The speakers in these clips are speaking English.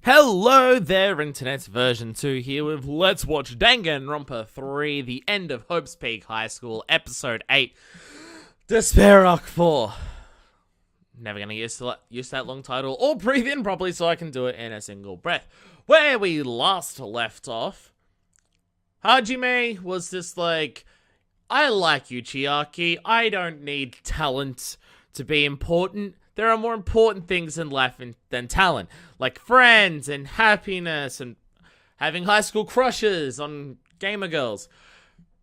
Hello there, Internet's version 2 here with Let's Watch Danganronpa 3, The End of Hope's Peak High School, Episode 8, Despair Arc 4. Never gonna use that long title or breathe in properly so I can do it in a single breath. Where we last left off, Hajime was just like, I like you, Chiaki. I don't need talent to be important. There are more important things in life than talent, like friends and happiness and having high school crushes on gamer girls.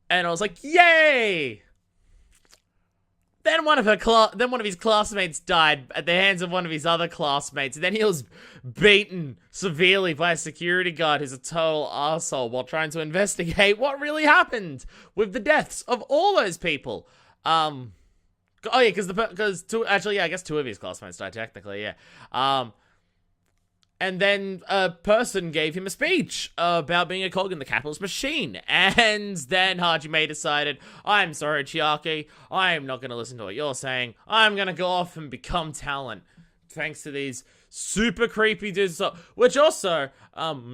And I was like, yay! Then one of his classmates died at the hands of one of his other classmates. And then he was beaten severely by a security guard who's a total arsehole while trying to investigate what really happened with the deaths of all those people. Oh yeah, because I guess two of his classmates died technically, yeah. And then a person gave him a speech about being a cog in the capitalist machine. And then Hajime decided, I'm sorry, Chiaki, I'm not going to listen to what you're saying. I'm going to go off and become talent. Thanks to these super creepy dudes. Which also,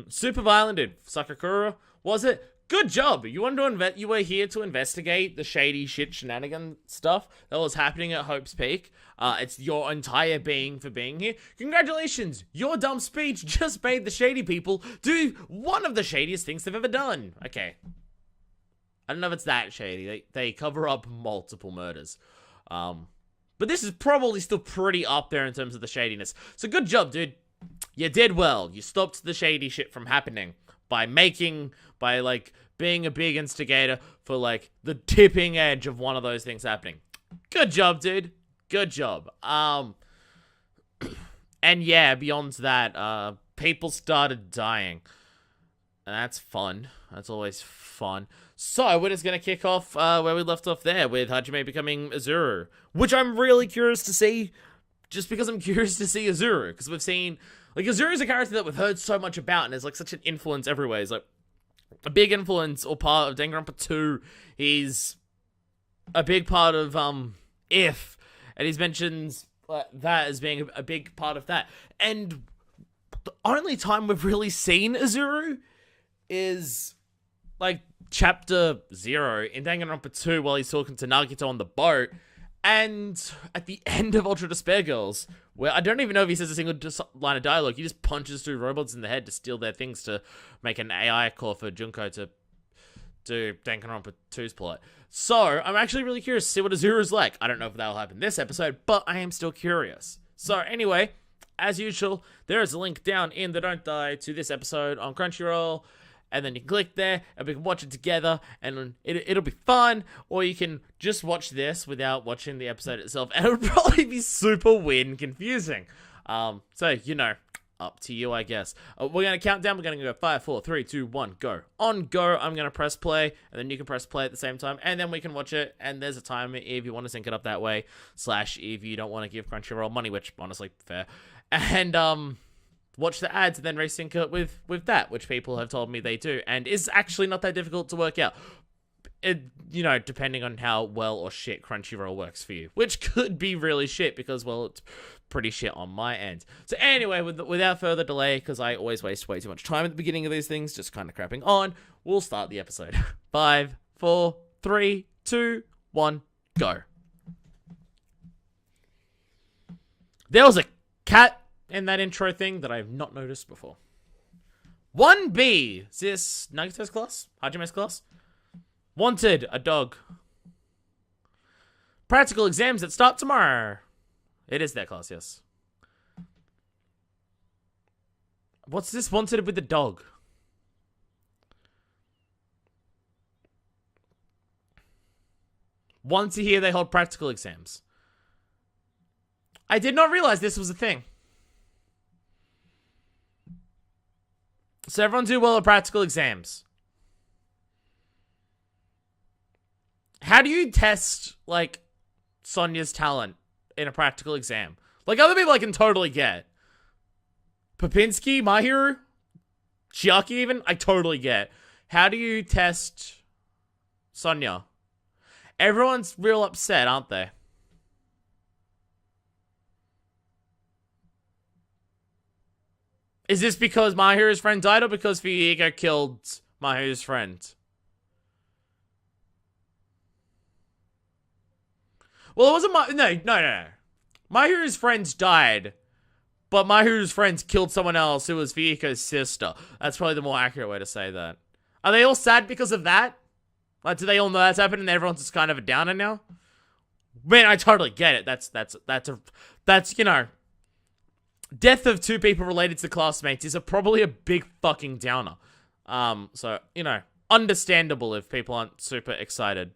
super violent dude, Sakakura, was it? Good job. You were here to investigate the shady shit shenanigan stuff that was happening at Hope's Peak. It's your entire being for being here. Congratulations. Your dumb speech just made the shady people do one of the shadiest things they've ever done. Okay. I don't know if it's that shady. They cover up multiple murders. But this is probably still pretty up there in terms of the shadiness. So good job, dude. You did well. You stopped the shady shit from happening by being a big instigator for, like, the tipping edge of one of those things happening. Good job, dude. Good job. And yeah, beyond that, people started dying. And that's fun. That's always fun. So, we're just gonna kick off, where we left off there, with Hajime becoming Azuru. Which I'm really curious to see, just because I'm curious to see Azuru. Because we've seen, like, Azuru's a character that we've heard so much about, and is, like, such an influence everywhere. He's, like, a big influence or part of Danganronpa 2. He's a big part of, If. And he's mentions that as being a big part of that. And the only time we've really seen Azuru is, like, Chapter 0 in Danganronpa 2 while he's talking to Nagito on the boat. And at the end of Ultra Despair Girls, where I don't even know if he says a single line of dialogue, he just punches two robots in the head to steal their things to make an AI core for Junko to do Danganronpa 2's plot. So, I'm actually really curious to see what Azuru's like. I don't know if that'll happen this episode, but I am still curious. So, anyway, as usual, there is a link down in the Don't Die to this episode on Crunchyroll. And then you click there, and we can watch it together, and it'll be fun. Or you can just watch this without watching the episode itself, and it'll probably be super weird and confusing. So, you know, up to you, I guess. We're going to count down. We're going to go 5, 4, 3, 2, 1, go. On go, I'm going to press play, and then you can press play at the same time, and then we can watch it, and there's a timer if you want to sync it up that way, / if you don't want to give Crunchyroll money, which, honestly, fair. And, watch the ads and then resync it with that, which people have told me they do, and is actually not that difficult to work out. You know, depending on how well or shit Crunchyroll works for you, which could be really shit because, well, it's pretty shit on my end. So anyway, without further delay, because I always waste way too much time at the beginning of these things, just kind of crapping on, we'll start the episode. 5, 4, 3, 2, 1, go. There was a cat in that intro thing that I have not noticed before. 1B. Is this Nagito's class? Hajime's class? Wanted, a dog. Practical exams that start tomorrow. It is their class, yes. What's this wanted with the dog? Once a year they hold practical exams. I did not realize this was a thing. So everyone do well at practical exams. How do you test, like, Sonya's talent in a practical exam? Like, other people I can totally get. Popinski, my hero, Chiaki even, I totally get. How do you test Sonya? Everyone's real upset, aren't they? Is this because Mahiru's friend died or because Fuyuhiko killed Mahiru's friend? Well, it wasn't no. Mahiru's friends died, but Mahiru's friends killed someone else who was Fuyuhiko's sister. That's probably the more accurate way to say that. Are they all sad because of that? Like, do they all know that's happened and everyone's just kind of a downer now? Man, I totally get it. That's you know, death of two people related to classmates is probably a big fucking downer. So, you know, understandable if people aren't super excited.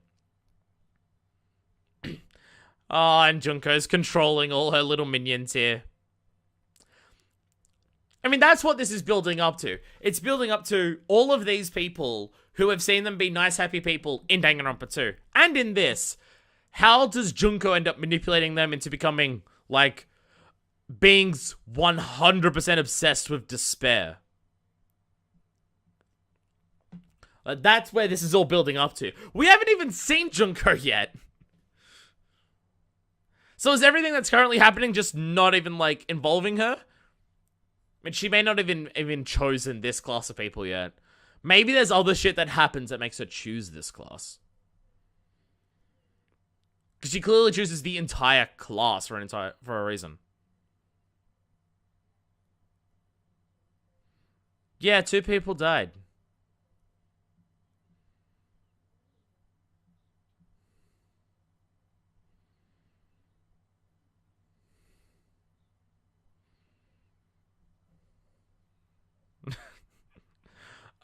Oh, and Junko's controlling all her little minions here. I mean, that's what this is building up to. It's building up to all of these people who have seen them be nice, happy people in Danganronpa 2. And in this, how does Junko end up manipulating them into becoming, like, beings 100% obsessed with despair? That's where this is all building up to. We haven't even seen Junko yet. So is everything that's currently happening just not even, like, involving her? I mean, she may not even chosen this class of people yet. Maybe there's other shit that happens that makes her choose this class. Because she clearly chooses the entire class for a reason. Yeah, 2 people died.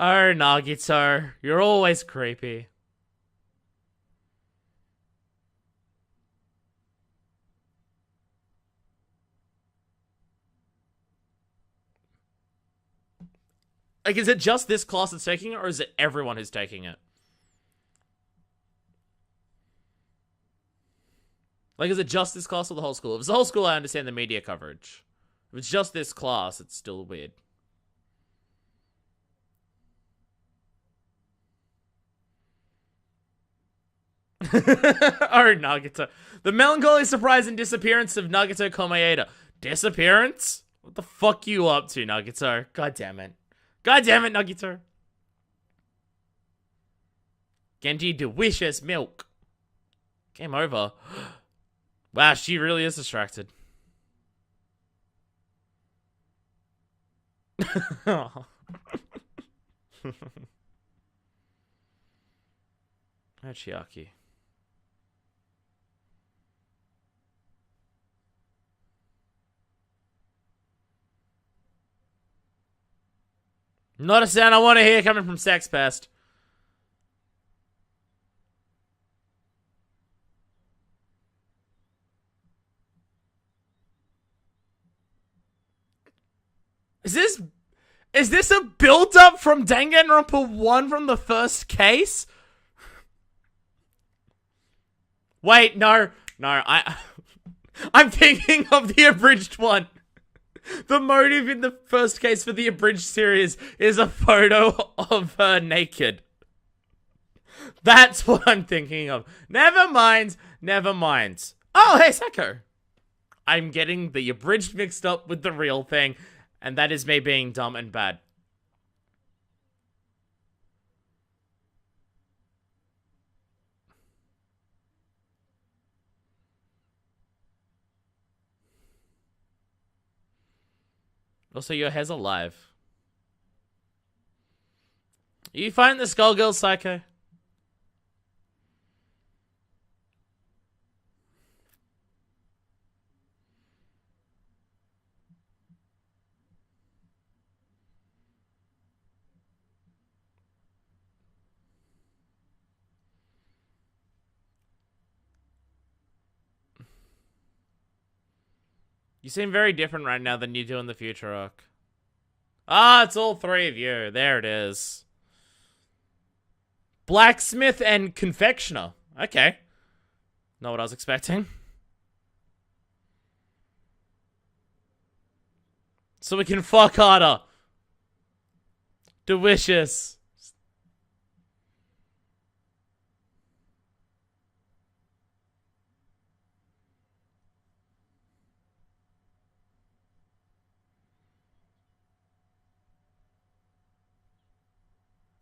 Oh, Nagito, you're always creepy. Like, is it just this class that's taking it, or is it everyone who's taking it? Like, is it just this class or the whole school? If it's the whole school, I understand the media coverage. If it's just this class, it's still weird. Oh, Nagito. The melancholy surprise and disappearance of Nagito Komaeda. Disappearance? What the fuck you up to, Nagito? God damn it. God damn it, Nagito. Genji delicious milk. Game over. Wow, she really is distracted. Oh. Chiaki. Not a sound I want to hear coming from Sex Pest. Is this a build-up from Danganronpa 1 from the first case? Wait, no, I'm thinking of the abridged one. The motive in the first case for the abridged series is a photo of her naked. That's what I'm thinking of. Never mind. Oh, hey, Sako. I'm getting the abridged mixed up with the real thing, and that is me being dumb and bad. Also, your hair's alive. You find the Skullgirl, Psycho? You seem very different right now than you do in the future arc. Ah, it's all 3 of you. There it is. Blacksmith and confectioner. Okay. Not what I was expecting. So we can fuck harder. Delicious.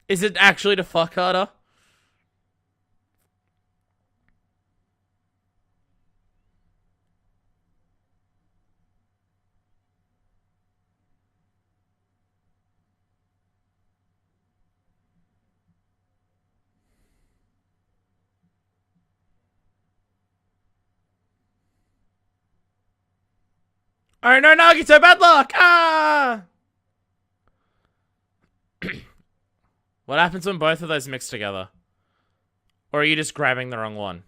Is it actually to fuck harder? Oh no, Nagito, bad luck! Ah! What happens when both of those mix together? Or are you just grabbing the wrong one?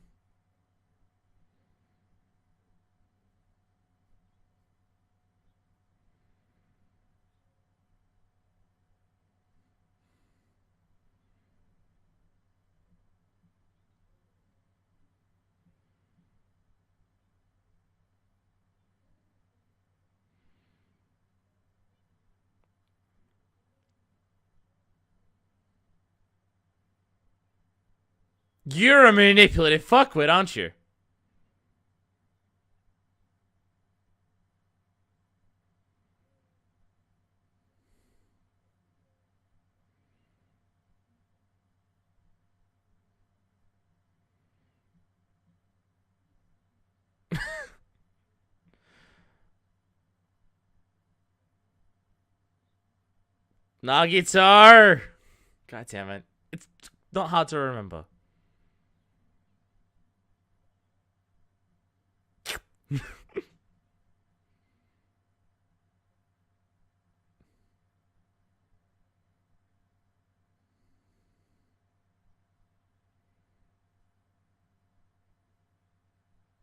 You're a manipulative fuckwit, aren't you? Nagito! God damn it. It's not hard to remember.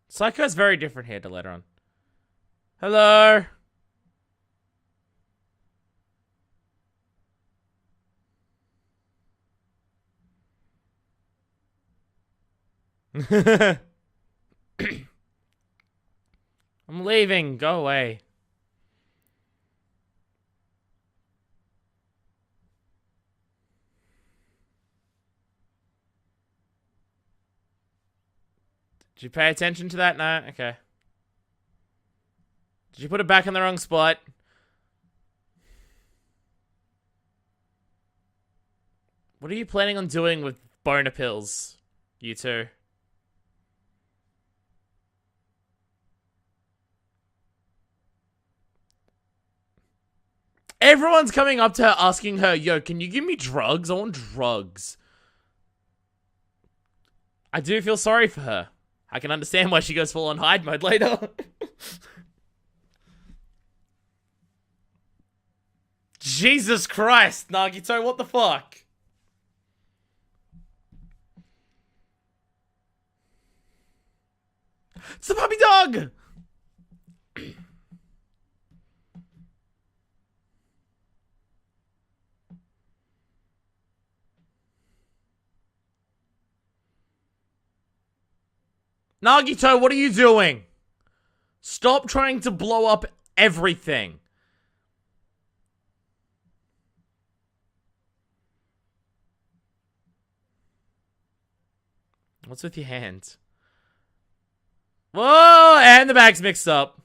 Psycho's very different here to later on. Hello? I'm leaving. Go away. Did you pay attention to that? No? Okay. Did you put it back in the wrong spot? What are you planning on doing with boner pills? You two. Everyone's coming up to her asking her, yo, can you give me drugs? I want drugs. I do feel sorry for her. I can understand why she goes full on hide mode later. Jesus Christ, Nagito, what the fuck? It's the puppy dog! Nagito, what are you doing? Stop trying to blow up everything. What's with your hand? Whoa! And the bag's mixed up.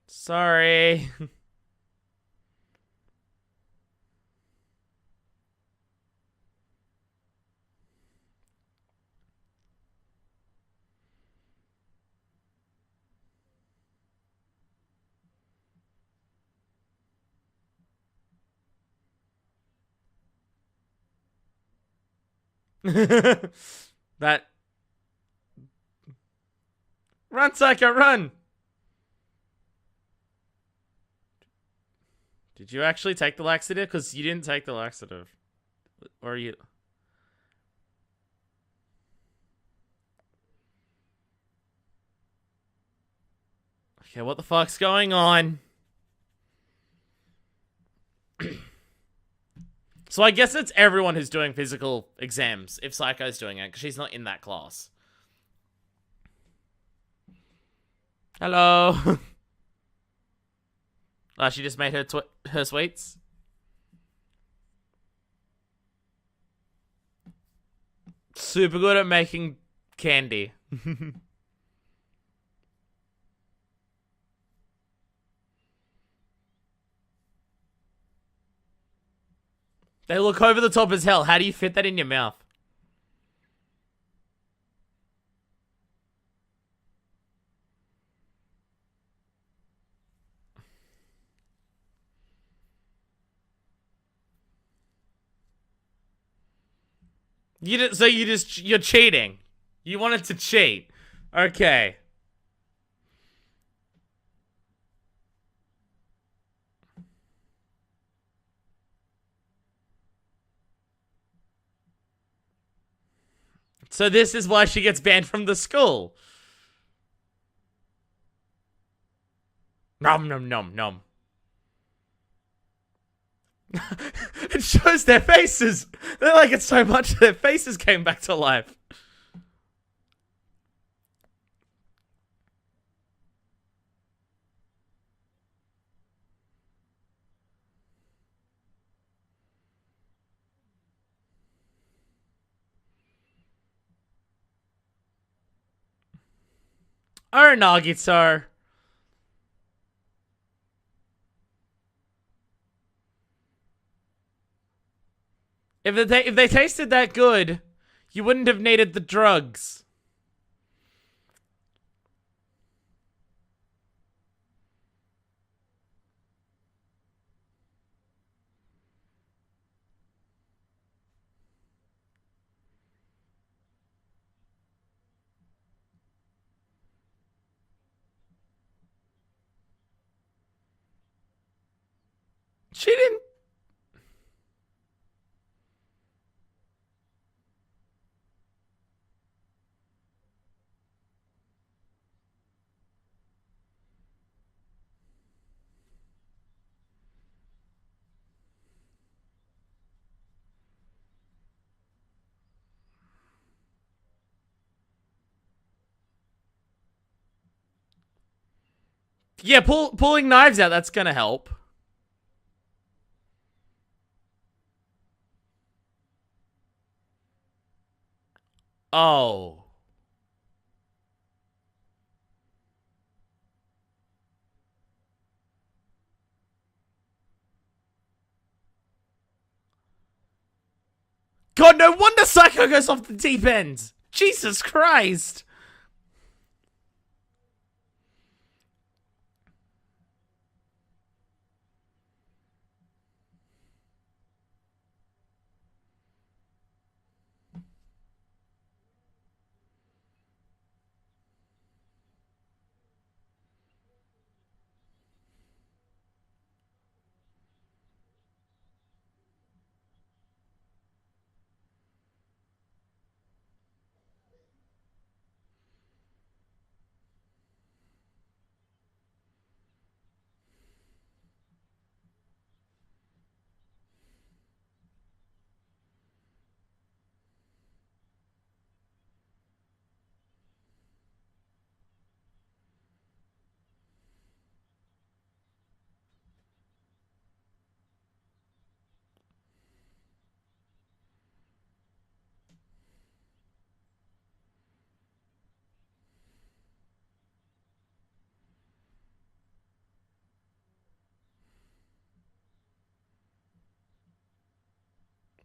Sorry. That. Run, Psycho, run! Did you actually take the laxative? Because you didn't take the laxative. Or you... Okay, what the fuck's going on? So I guess it's everyone who's doing physical exams if Psycho's doing it, because she's not in that class. Hello. Oh, she just made her sweets. Super good at making candy. They look over the top as hell. How do you fit that in your mouth? You're cheating. You wanted to cheat. Okay. So this is why she gets banned from the school. Nom nom nom nom. It shows their faces. They like it so much their faces came back to life. Oh, Nagito. If they tasted that good, you wouldn't have needed the drugs. She didn't. Yeah, pulling knives out, that's gonna help. Oh. God, no wonder Psycho goes off the deep end. Jesus Christ.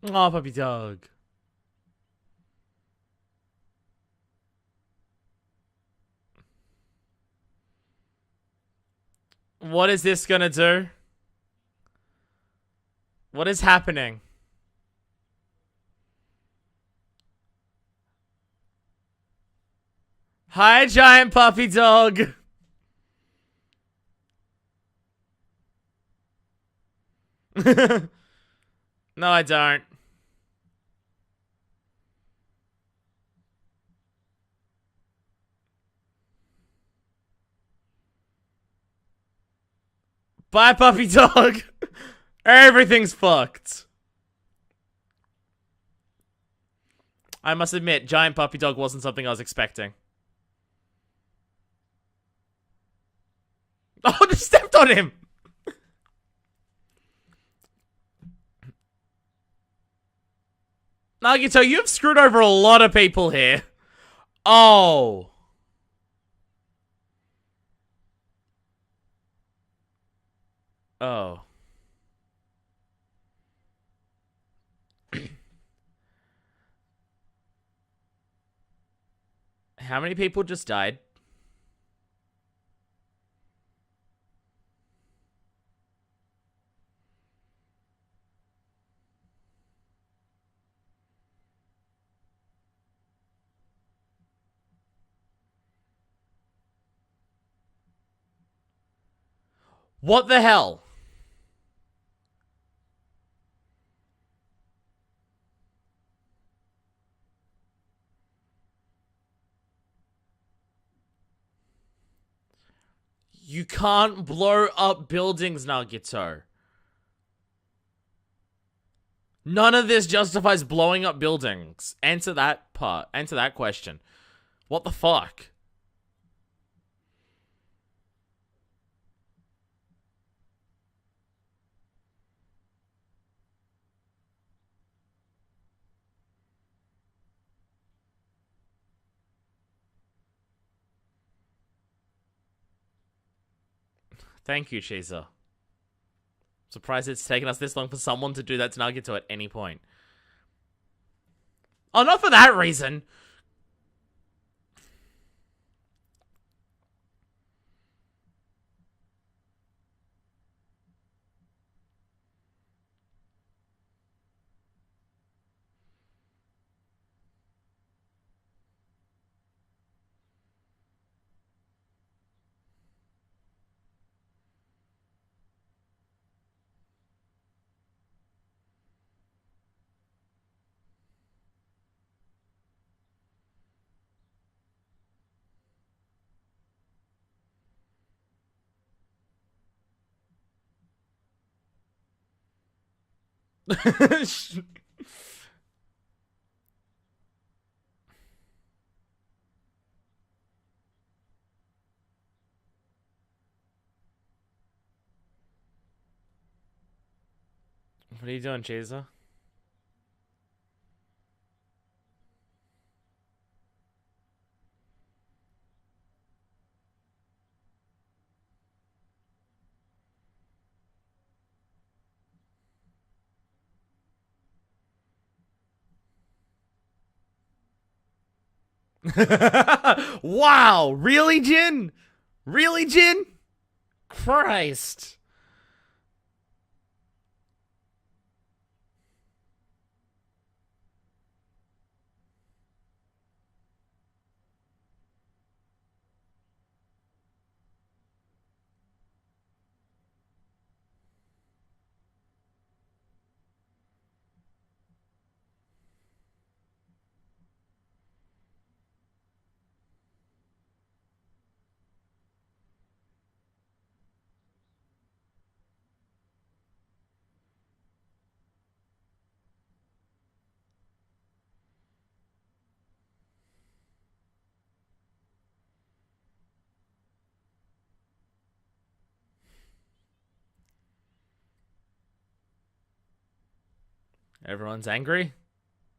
Oh, puppy dog. What is this gonna do? What is happening? Hi, giant puppy dog. No, I don't. Bye, puppy dog. Everything's fucked. I must admit, giant puppy dog wasn't something I was expecting. Oh, just stepped on him. Nagito, you've screwed over a lot of people here. Oh. Oh. How many people just died? What the hell? You can't blow up buildings, Nagito. None of this justifies blowing up buildings. Answer that part. Answer that question. What the fuck? Thank you, Chaser. Surprised it's taken us this long for someone to do that to Nagito at any point. Oh, not for that reason. What are you doing, Chaser? Wow, really, Jin? Really, Jin? Christ. Everyone's angry?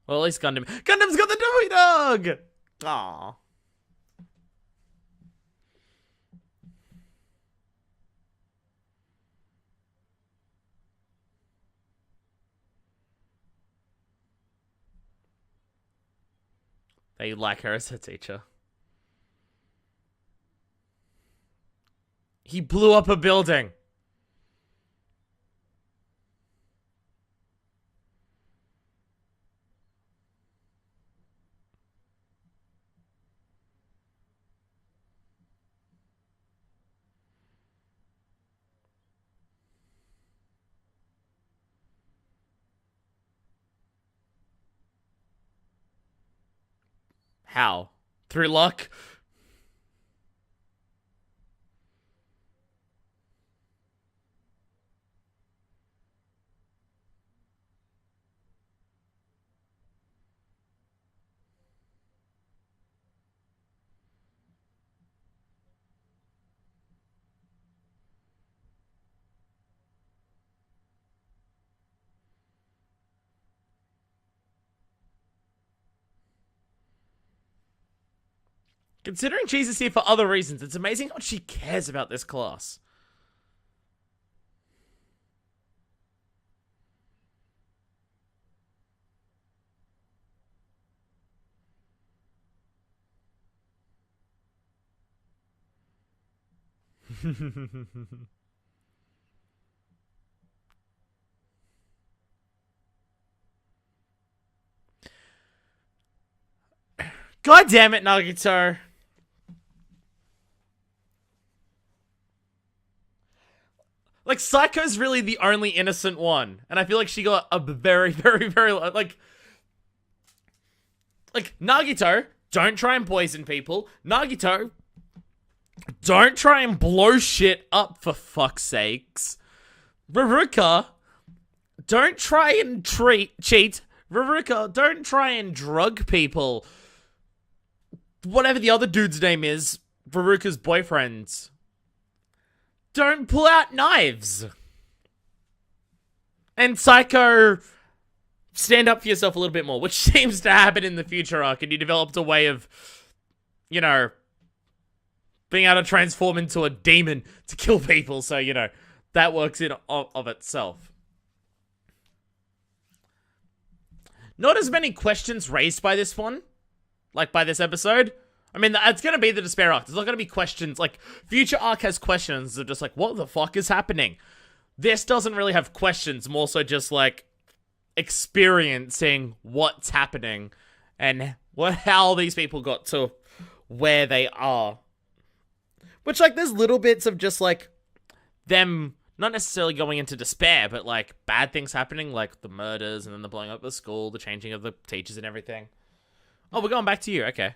Well, at least Gundam. Gundam's got the toy dog! Aww. They like her as a teacher. He blew up a building. How? Through luck? Considering she's is here for other reasons, it's amazing how much she cares about this class. God damn it, Nagito. Like, Psycho's really the only innocent one. And I feel like she got a very, very, very, like, Nagito, don't try and poison people. Nagito, don't try and blow shit up, for fuck's sakes. Ruruka, don't try and cheat. Ruruka, don't try and drug people. Whatever the other dude's name is, Ruruka's boyfriend. Don't pull out knives. And Psycho, stand up for yourself a little bit more, which seems to happen in the future arc, and you developed a way of, you know, being able to transform into a demon to kill people, so, you know, that works in of itself. Not as many questions raised by this one, like by this episode. I mean, it's going to be the Despair arc. There's not going to be questions. Like, future arc has questions that are just like, what the fuck is happening? This doesn't really have questions, more so just like experiencing what's happening and how these people got to where they are. Which, like, there's little bits of just like them not necessarily going into despair, but like bad things happening, like the murders and then the blowing up of the school, the changing of the teachers and everything. Oh, we're going back to you. Okay.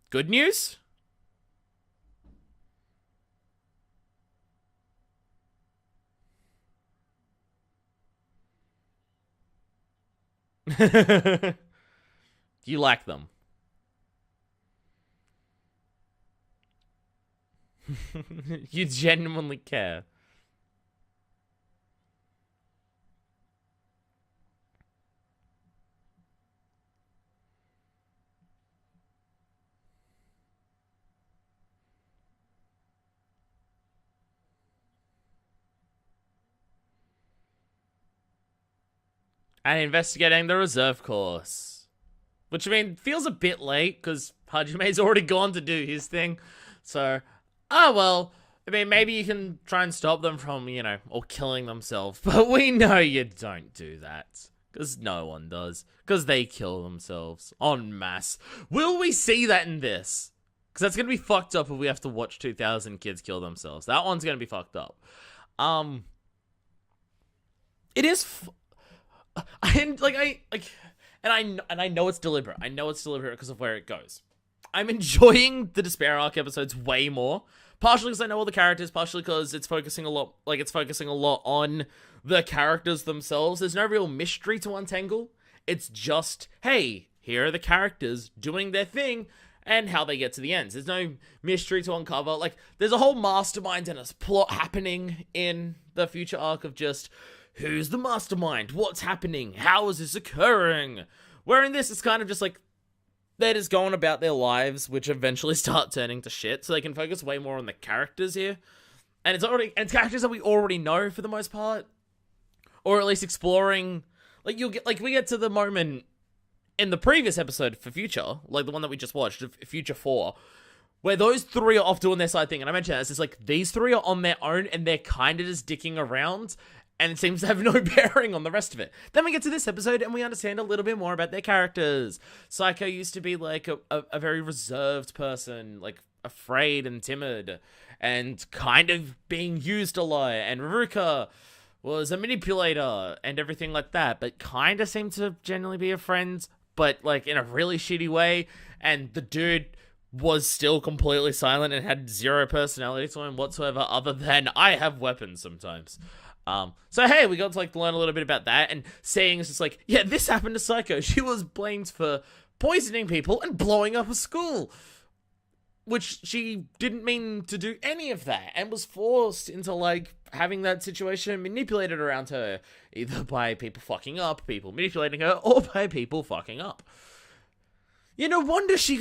Good news? You like them. You genuinely care. And investigating the reserve course. Which, I mean, feels a bit late, because Hajime's already gone to do his thing. So, well, I mean, maybe you can try and stop them from, you know, or killing themselves. But we know you don't do that. Because no one does. Because they kill themselves en masse. Will we see that in this? Because that's going to be fucked up if we have to watch 2,000 kids kill themselves. That one's going to be fucked up. It is... I know it's deliberate. I know it's deliberate because of where it goes. I'm enjoying the Despair arc episodes way more. Partially because I know all the characters, partially because it's focusing a lot on the characters themselves. There's no real mystery to untangle. It's just, hey, here are the characters doing their thing and how they get to the ends. There's no mystery to uncover. Like, there's a whole mastermind and a plot happening in the future arc of just, who's the mastermind? What's happening? How is this occurring? Where in this, it's kind of just like, they're just going about their lives, which eventually start turning to shit, so they can focus way more on the characters here. And it's characters that we already know for the most part. Or at least exploring, like, we get to the moment in the previous episode for Future, like the one that we just watched, Future 4, where those three are off doing their side thing. And I mentioned this, it's like, these three are on their own, and they're kind of just dicking around, and it seems to have no bearing on the rest of it. Then we get to this episode, and we understand a little bit more about their characters. Psycho used to be, like, a very reserved person, like, afraid and timid, and kind of being used a lot. And Ruruka was a manipulator, and everything like that, but kind of seemed to generally be a friend, but, like, in a really shitty way. And the dude was still completely silent and had zero personality to him whatsoever, other than, I have weapons sometimes. So hey, we got to like learn a little bit about that, and seeing it's just like, yeah, this happened to Psycho. She was blamed for poisoning people and blowing up a school, which she didn't mean to do any of that, and was forced into like having that situation manipulated around her, either by people fucking up, people manipulating her, or by people fucking up. Yeah, no wonder she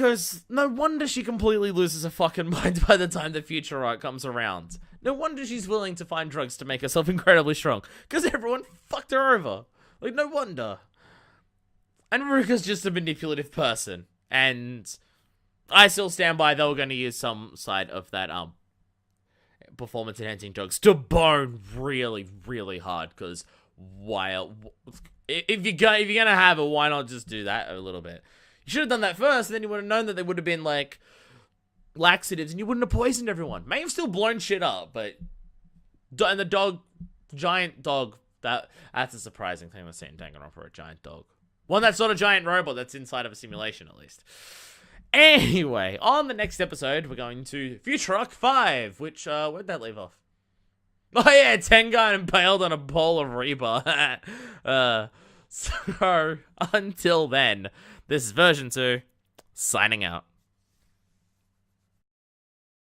completely loses her fucking mind by the time the future arc comes around. No wonder she's willing to find drugs to make herself incredibly strong, because everyone fucked her over. Like, no wonder. And Ruka's just a manipulative person, and I still stand by they were going to use some side of that, performance enhancing drugs to bone really, really hard. Because if you're gonna have it, why not just do that a little bit? You should have done that first, and then you would have known that there would have been like laxatives, and you wouldn't have poisoned everyone. May have still blown shit up, but and the giant dog. That's a surprising thing to see in Danganronpa, a giant dog. One that's not a giant robot, that's inside of a simulation, at least. Anyway, on the next episode, we're going to Future Rock 5, which, where'd that leave off? Oh yeah, Tengai impaled on a bowl of rebar. So, until then, this is version 2, signing out.